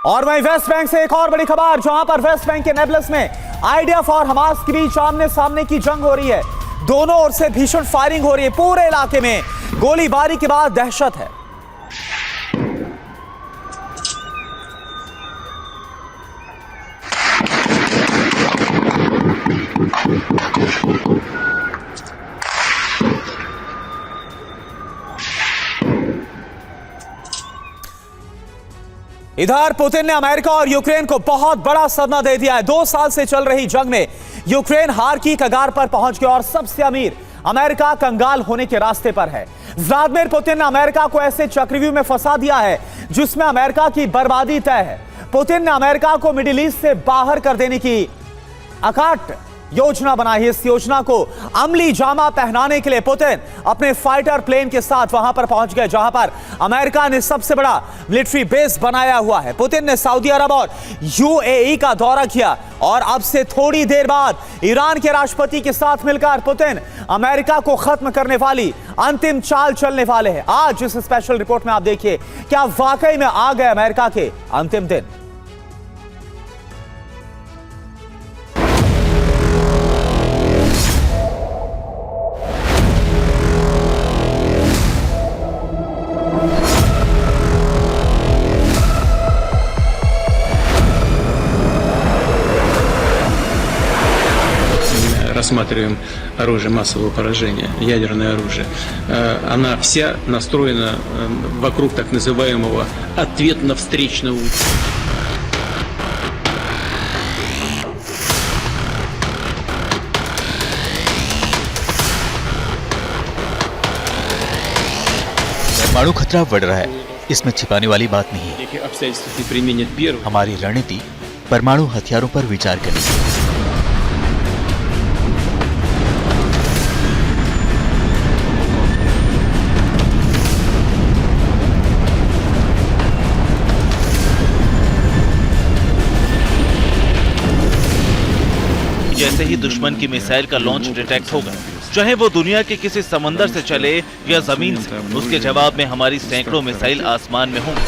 और वहीं West Bank से एक और बड़ी खबर, जहां पर वेस्ट बैंक के नेबलस में आईडीएफ और हमास के बीच आमने सामने की जंग हो रही है। दोनों ओर से भीषण फायरिंग हो रही है। पूरे इलाके में गोलीबारी के बाद दहशत है। इधर पुतिन ने अमेरिका और यूक्रेन को बहुत बड़ा सदमा दे दिया है। 2 साल से चल रही जंग में यूक्रेन हार की कगार पर पहुंच गया और सबसे अमीर अमेरिका कंगाल होने के रास्ते पर है। व्लादिमीर पुतिन ने अमेरिका को ऐसे चक्रव्यूह में फंसा दिया है जिसमें अमेरिका की बर्बादी तय है। पुतिन ने अमेरिका को मिडिल ईस्ट से बाहर कर देने की अकाट योजना बनाई है। इस योजना को अमली जामा पहनाने के लिए पुतिन अपने फाइटर प्लेन के साथ वहां पर पहुंच गए, जहां पर अमेरिका ने सबसे बड़ा मिलिट्री बेस बनाया हुआ है। पुतिन ने सऊदी अरब और यूएई का दौरा किया और अब से थोड़ी देर बाद ईरान के राष्ट्रपति के साथ मिलकर पुतिन अमेरिका को खत्म करने वाली अंतिम चाल चलने वाले हैं। आज इस स्पेशल रिपोर्ट में आप देखिए, क्या वाकई में आ गए अमेरिका के अंतिम दिन। Рассматриваем оружие массового поражения, ядерное оружие. Она вся настроена вокруг так называемого ответно-встречного удара. परमाणु खतरा बढ़ रहा है, इसमें छिपाने वाली बात नहीं है। हमारी रणनीति परमाणु हथियारों पर विचार करेगी। जैसे ही दुश्मन की मिसाइल का लॉन्च डिटेक्ट होगा, चाहे वो दुनिया के किसी समंदर से चले या जमीन से, उसके जवाब में हमारी सैकड़ों मिसाइल आसमान में होंगी।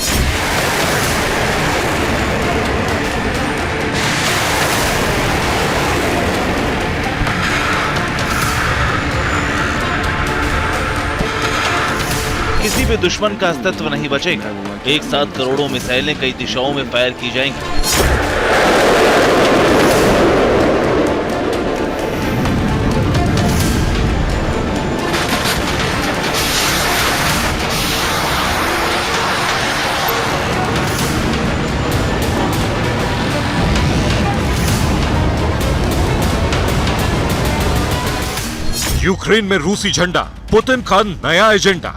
किसी भी दुश्मन का अस्तित्व नहीं बचेगा। एक साथ करोड़ों मिसाइलें कई दिशाओं में फायर की जाएंगी। यूक्रेन में रूसी झंडा, पुतिन का नया एजेंडा।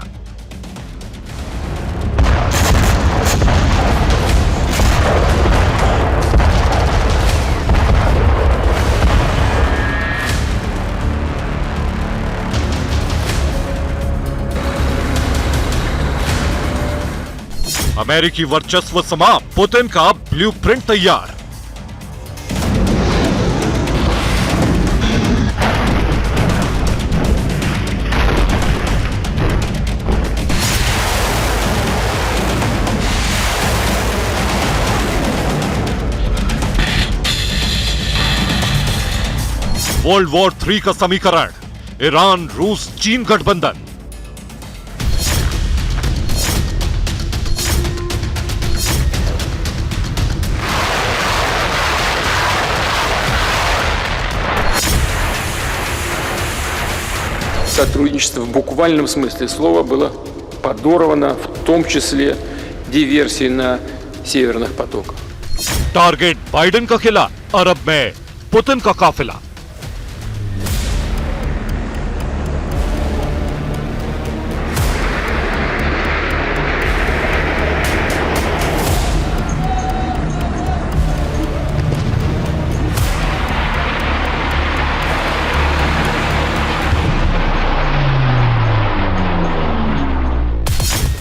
अमेरिकी वर्चस्व समाप्त, पुतिन का ब्लूप्रिंट तैयार। वर्ल्ड वॉर 3 का समीकरण, ईरान, रूस, चीन गठबंधन। Сотрудничество в буквальном смысле слова было подорвано, в том числе диверсией на северных потоках. टारगेट बाइडेन का किला, अरब में पुतिन का काफिला।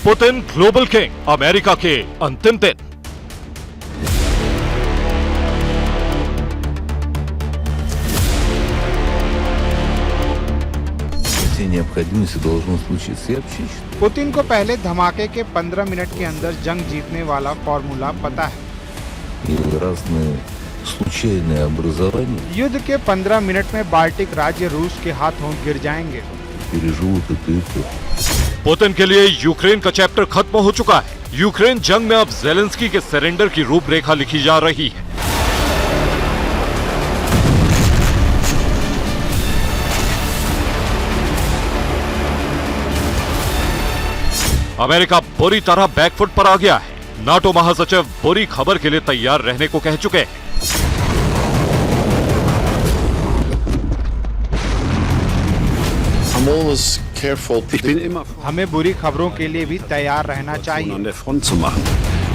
पुतिन ग्लोबल किंग, अमेरिका के अंतिम दिन। необходимости должно случиться. Я вообще считаю. पुतिन को पहले धमाके के 15 मिनट के अंदर जंग जीतने वाला फॉर्मूला पता है। и разные случайные образования युद्ध के 15 मिनट में बाल्टिक राज्य रूस के हाथों गिर जाएंगे। переживут эту эпоху. पुतिन के लिए यूक्रेन का चैप्टर खत्म हो चुका है। यूक्रेन जंग में अब जेलेंस्की के सरेंडर की रूपरेखा लिखी जा रही है। अमेरिका बुरी तरह बैकफुट पर आ गया है। नाटो महासचिव बुरी खबर के लिए तैयार रहने को कह चुके हैं। I'm always careful. Ich bin immer हमें बुरी खबरों के लिए भी तैयार रहना an चाहिए। der Front zu machen.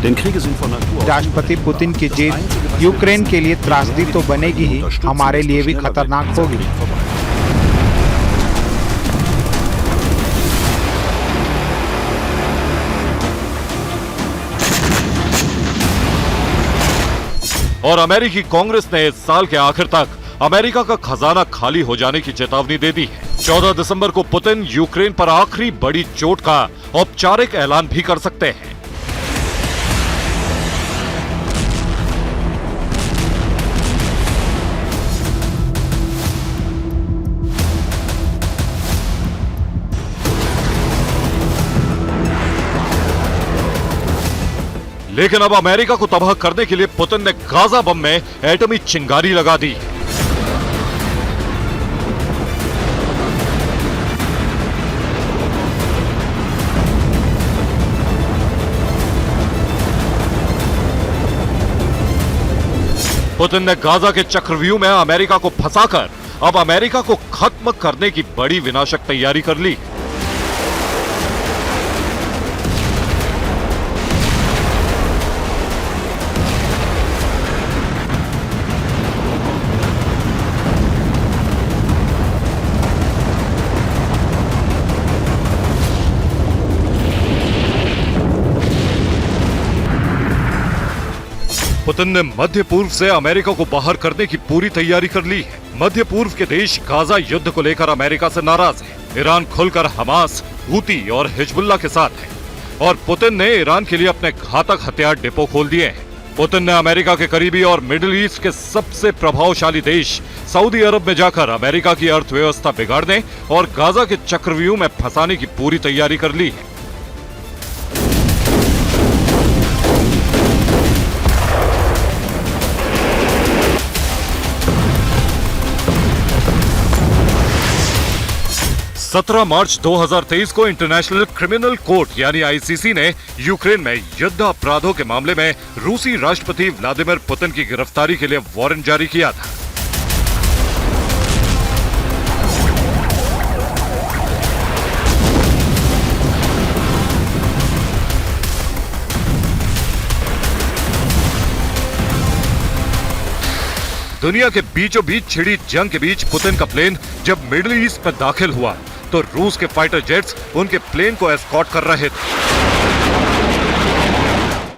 Denn Kriege sind von Natur aus. राष्ट्रपति पुतिन की जीत यूक्रेन के लिए त्रासदी तो बनेगी ही, हमारे लिए भी खतरनाक होगी। और अमेरिकी कांग्रेस ने इस साल के आखिर तक अमेरिका का खजाना खाली हो जाने की चेतावनी दे दी है। 14 दिसंबर को पुतिन यूक्रेन पर आखिरी बड़ी चोट का औपचारिक ऐलान भी कर सकते हैं। लेकिन अब अमेरिका को तबाह करने के लिए पुतिन ने गाजा बम में एटमी चिंगारी लगा दी। पुतिन ने गाजा के चक्रव्यूह में अमेरिका को फंसाकर अब अमेरिका को खत्म करने की बड़ी विनाशक तैयारी कर ली। पुतिन ने मध्य पूर्व से अमेरिका को बाहर करने की पूरी तैयारी कर ली है। मध्य पूर्व के देश गाजा युद्ध को लेकर अमेरिका से नाराज है। ईरान खुलकर हमास, हूती और हिजबुल्लाह के साथ है और पुतिन ने ईरान के लिए अपने घातक हथियार डिपो खोल दिए हैं। पुतिन ने अमेरिका के करीबी और मिडिल ईस्ट के सबसे प्रभावशाली देश सऊदी अरब में जाकर अमेरिका की अर्थव्यवस्था बिगाड़ने और गाजा के चक्रव्यूह में फंसाने की पूरी तैयारी कर ली है। सत्रह मार्च 2023 को इंटरनेशनल क्रिमिनल कोर्ट यानी आईसीसी ने यूक्रेन में युद्ध अपराधों के मामले में रूसी राष्ट्रपति व्लादिमीर पुतिन की गिरफ्तारी के लिए वारंट जारी किया था। दुनिया के बीचों बीच छिड़ी जंग के बीच पुतिन का प्लेन जब मिडिल ईस्ट में दाखिल हुआ तो रूस के फाइटर जेट्स उनके प्लेन को एस्कॉर्ट कर रहे थे।